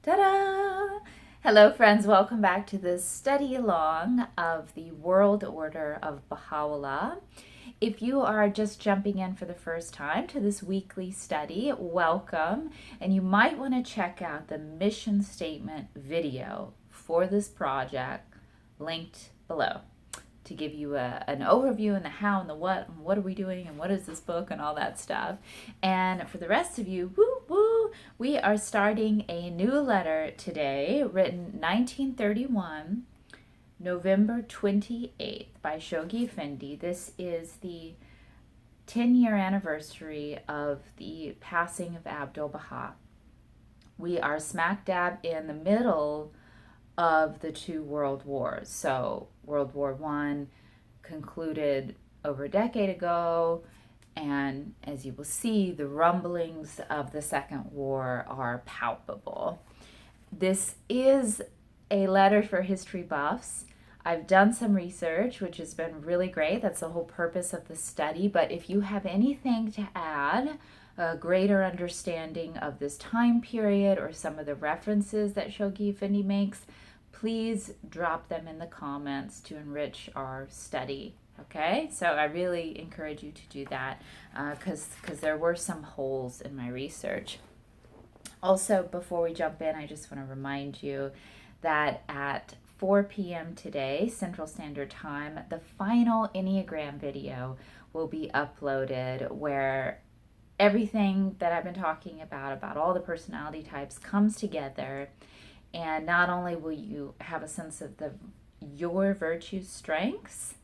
Ta-da! Hello friends, welcome back to this study along of the World Order of Baha'u'llah. If you are just jumping in for the first time to this weekly study, welcome, and you might want to check out the mission statement video for this project linked below to give you an overview and the how and the what and what are we doing and what is this book and all that stuff. And for the rest of you, woo woo, we are starting a new letter today written 1931, November 28th by Shoghi Effendi. This is the 10-year anniversary of the passing of Abdu'l-Baha. We are smack dab in the middle of the two world wars. So World War I concluded over a decade ago, and as you will see, the rumblings of the Second War are palpable. This is a letter for history buffs. I've done some research, which has been really great. That's the whole purpose of the study. But if you have anything to add, a greater understanding of this time period or some of the references that Shoghi Effendi makes, please drop them in the comments to enrich our study. Okay, so I really encourage you to do that because there were some holes in my research. Also, before we jump in, I just want to remind you that at 4 p.m. today, Central Standard Time, the final Enneagram video will be uploaded where everything that I've been talking about all the personality types comes together. And not only will you have a sense of your virtue strengths,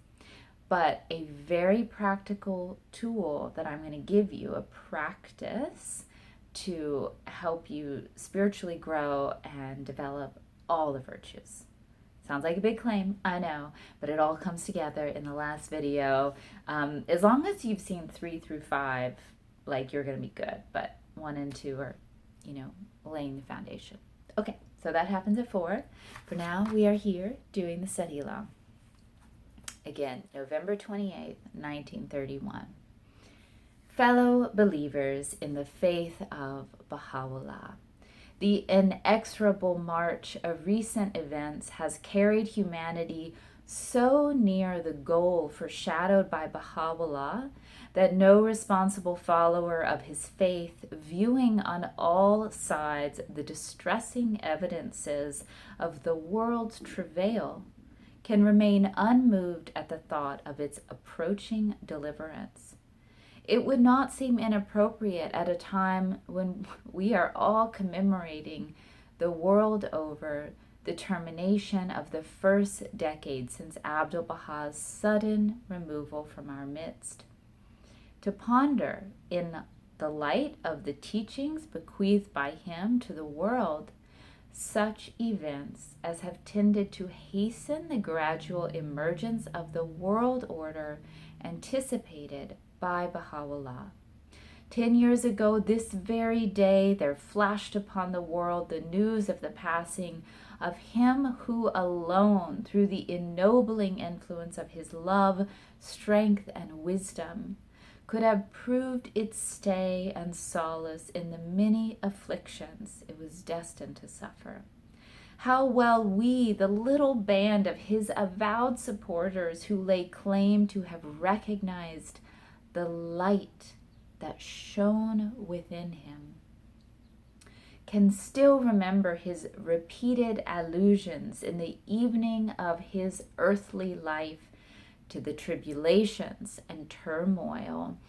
but a very practical tool that I'm going to give you, a practice to help you spiritually grow and develop all the virtues. Sounds like a big claim, I know, but it all comes together in the last video. As long as you've seen 3 through 5, like, you're going to be good, but 1 and 2 are, laying the foundation. Okay. So that happens at 4. For now, we are here doing the study along. Again, November 28th, 1931. Fellow believers in the faith of Baha'u'llah, the inexorable march of recent events has carried humanity so near the goal foreshadowed by Baha'u'llah that no responsible follower of his faith, viewing on all sides the distressing evidences of the world's travail, can remain unmoved at the thought of its approaching deliverance. It would not seem inappropriate at a time when we are all commemorating the world over the termination of the first decade since Abdu'l-Baha's sudden removal from our midst, to ponder in the light of the teachings bequeathed by him to the world such events as have tended to hasten the gradual emergence of the world order anticipated by Baha'u'llah. 10 years ago, this very day, there flashed upon the world the news of the passing of him who alone, through the ennobling influence of his love, strength, and wisdom, could have proved its stay and solace in the many afflictions it was destined to suffer. How well we, the little band of his avowed supporters who lay claim to have recognized the light that shone within him, can still remember his repeated allusions in the evening of his earthly life to the tribulations and turmoil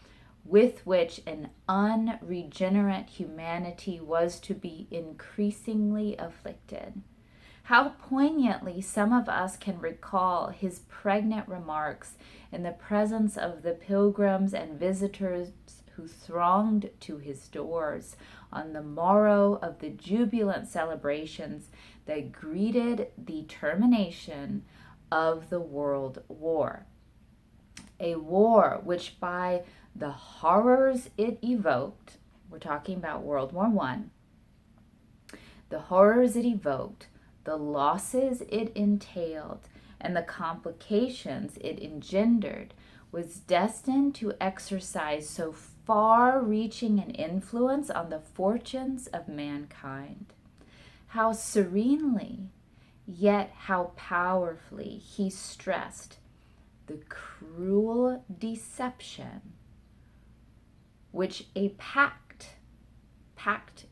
with which an unregenerate humanity was to be increasingly afflicted. How poignantly some of us can recall his pregnant remarks in the presence of the pilgrims and visitors who thronged to his doors on the morrow of the jubilant celebrations that greeted the termination of the World War. A war which, by the horrors it evoked, we're talking about World War I, the horrors it evoked, the losses it entailed, and the complications it engendered, was destined to exercise so far-reaching an influence on the fortunes of mankind. how serenely, yet how powerfully he stressed the cruel deception which a pact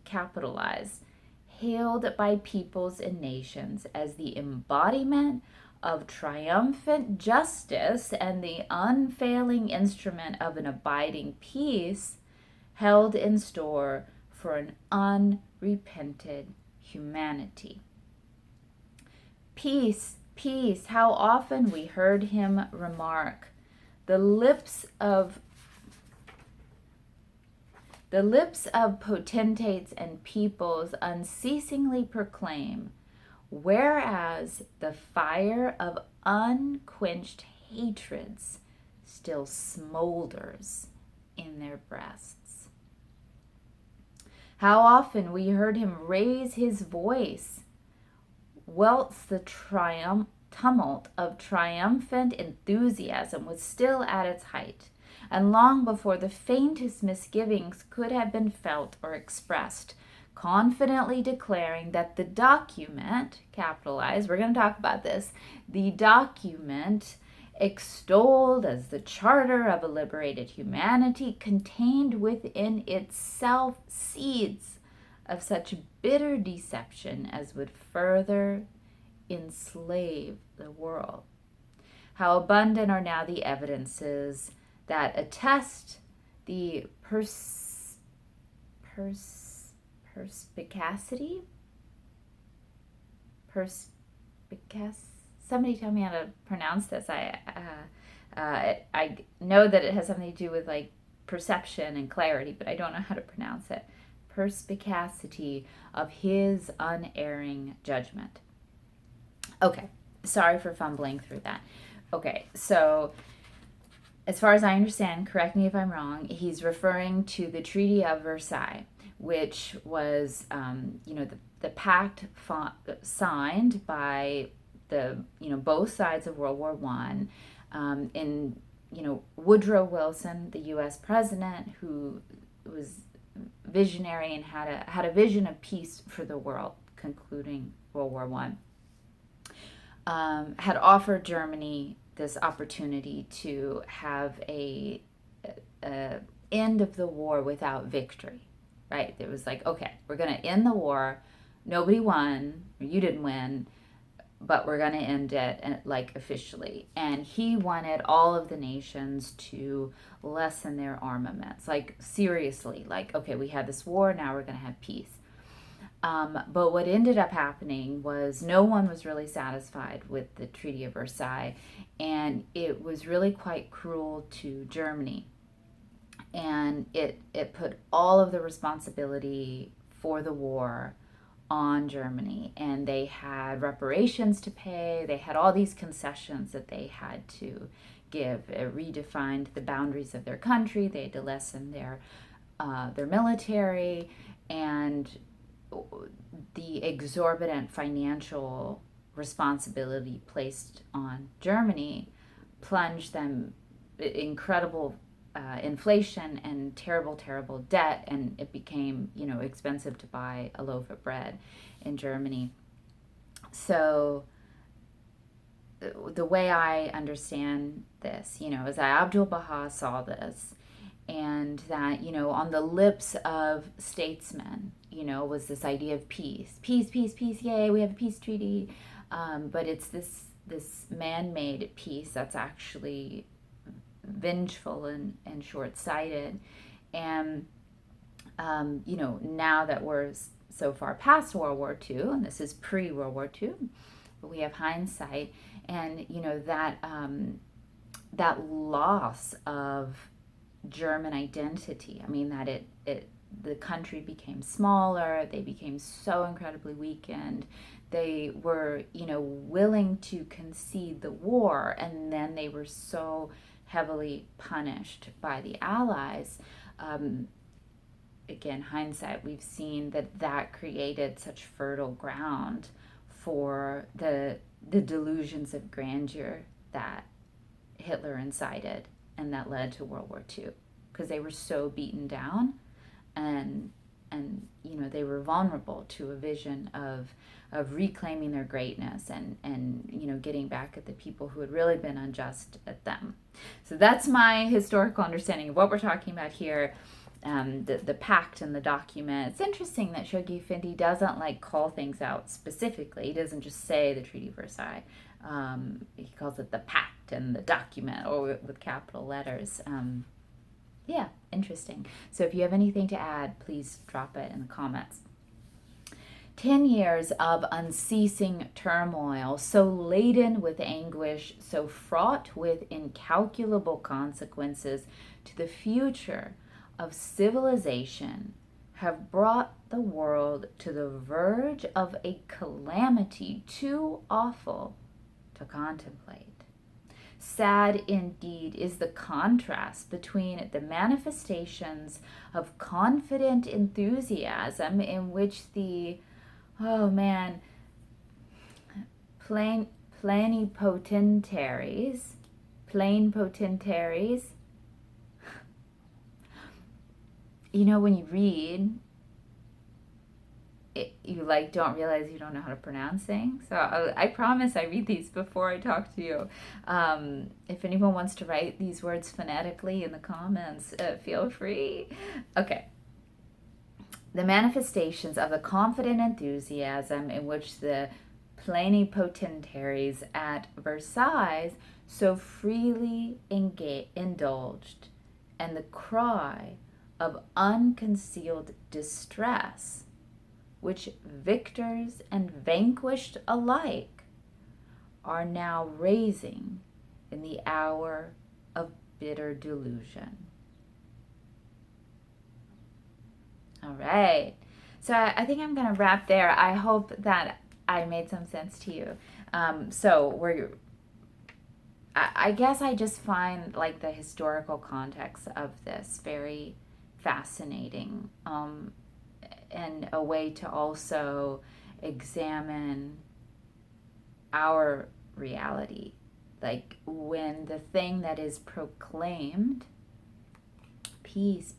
capitalized, hailed by peoples and nations as the embodiment of triumphant justice and the unfailing instrument of an abiding peace, held in store for an unrepented humanity. Peace, peace, how often we heard him remark, the lips of potentates and peoples unceasingly proclaim, whereas the fire of unquenched hatreds still smolders in their breasts. How often we heard him raise his voice, whilst the tumult of triumphant enthusiasm was still at its height, and long before the faintest misgivings could have been felt or expressed, confidently declaring that the document, capitalized, we're going to talk about this, the document extolled as the charter of a liberated humanity contained within itself seeds of such bitter deception as would further enslave the world. How abundant are now the evidences that attest the perspicacity. Somebody tell me how to pronounce this. I know that it has something to do with like perception and clarity, but I don't know how to pronounce it. Perspicacity of his unerring judgment. Okay, sorry for fumbling through that. Okay, so as far as I understand, correct me if I'm wrong, he's referring to the Treaty of Versailles, which was, the pact signed by both sides of World War I. Woodrow Wilson, the U.S. president, who was visionary and had a vision of peace for the world, concluding World War I, had offered Germany this opportunity to have a end of the war without victory, right? It was like, okay, we're going to end the war. Nobody won. You didn't win, but we're going to end it like officially. And he wanted all of the nations to lessen their armaments. Like seriously, like, okay, we had this war. Now we're going to have peace. But what ended up happening was no one was really satisfied with the Treaty of Versailles, and it was really quite cruel to Germany. And it put all of the responsibility for the war on Germany, and they had reparations to pay. They had all these concessions that they had to give. It redefined the boundaries of their country. They had to lessen their military, and the exorbitant financial responsibility placed on Germany plunged them incredible inflation and terrible debt, and it became expensive to buy a loaf of bread in Germany. So the way I understand this, is that Abdu'l-Baha saw this, and that on the lips of statesmen was this idea of peace, yay, we have a peace treaty, but it's this man-made peace that's actually vengeful and short-sighted. And now that we're so far past World War II, and this is pre-World War II, but we have hindsight, and that loss of German identity. I mean, that the country became smaller. They became so incredibly weakened. They were, willing to concede the war, and then they were so heavily punished by the Allies. Again, hindsight, we've seen that created such fertile ground for the delusions of grandeur that Hitler incited, and that led to World War II, because they were so beaten down and you know, they were vulnerable to a vision of reclaiming their greatness and you know, getting back at the people who had really been unjust at them. So that's my historical understanding of what we're talking about here. The pact and the document. It's interesting that Shoghi Effendi doesn't like call things out specifically. He doesn't just say the Treaty of Versailles. He calls it the pact and the document, or with capital letters. Yeah, interesting. So if you have anything to add, please drop it in the comments. 10 years of unceasing turmoil, so laden with anguish, so fraught with incalculable consequences to the future of civilization, have brought the world to the verge of a calamity too awful to contemplate. Sad indeed is the contrast between the manifestations of confident enthusiasm in which the plenipotentiaries, you know, when you read it, you like don't realize you don't know how to pronounce things. So I promise I read these before I talk to you. If anyone wants to write these words phonetically in the comments, feel free. Okay. The manifestations of the confident enthusiasm in which the plenipotentiaries at Versailles so freely indulged, and the cry of unconcealed distress which victors and vanquished alike are now raising in the hour of bitter delusion. All right. So I think I'm going to wrap there. I hope that I made some sense to you. I guess I just find like the historical context of this very fascinating, and a way to also examine our reality. Like when the thing that is proclaimed, peace,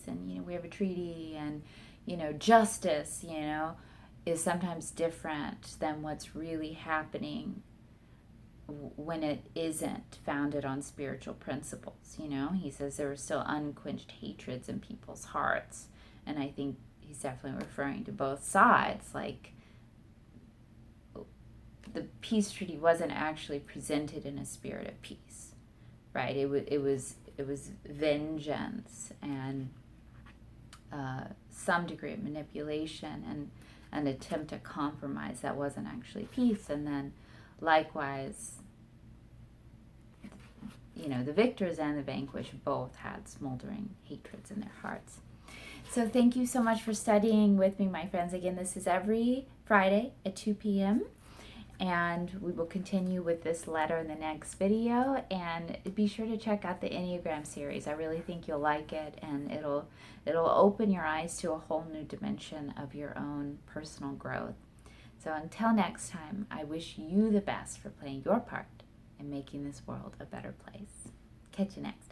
and, you know, we have a treaty, and, you know, justice, you know, is sometimes different than what's really happening when it isn't founded on spiritual principles. You know, he says there are still unquenched hatreds in people's hearts, and I think he's definitely referring to both sides. Like, the peace treaty wasn't actually presented in a spirit of peace, right? It was vengeance and some degree of manipulation and an attempt to compromise that wasn't actually peace. And then likewise, you know, the victors and the vanquished both had smoldering hatreds in their hearts. So thank you so much for studying with me, my friends. Again, this is every Friday at 2 p.m. And we will continue with this letter in the next video. And be sure to check out the Enneagram series. I really think you'll like it, and it'll open your eyes to a whole new dimension of your own personal growth. So until next time, I wish you the best for playing your part in making this world a better place. Catch you next.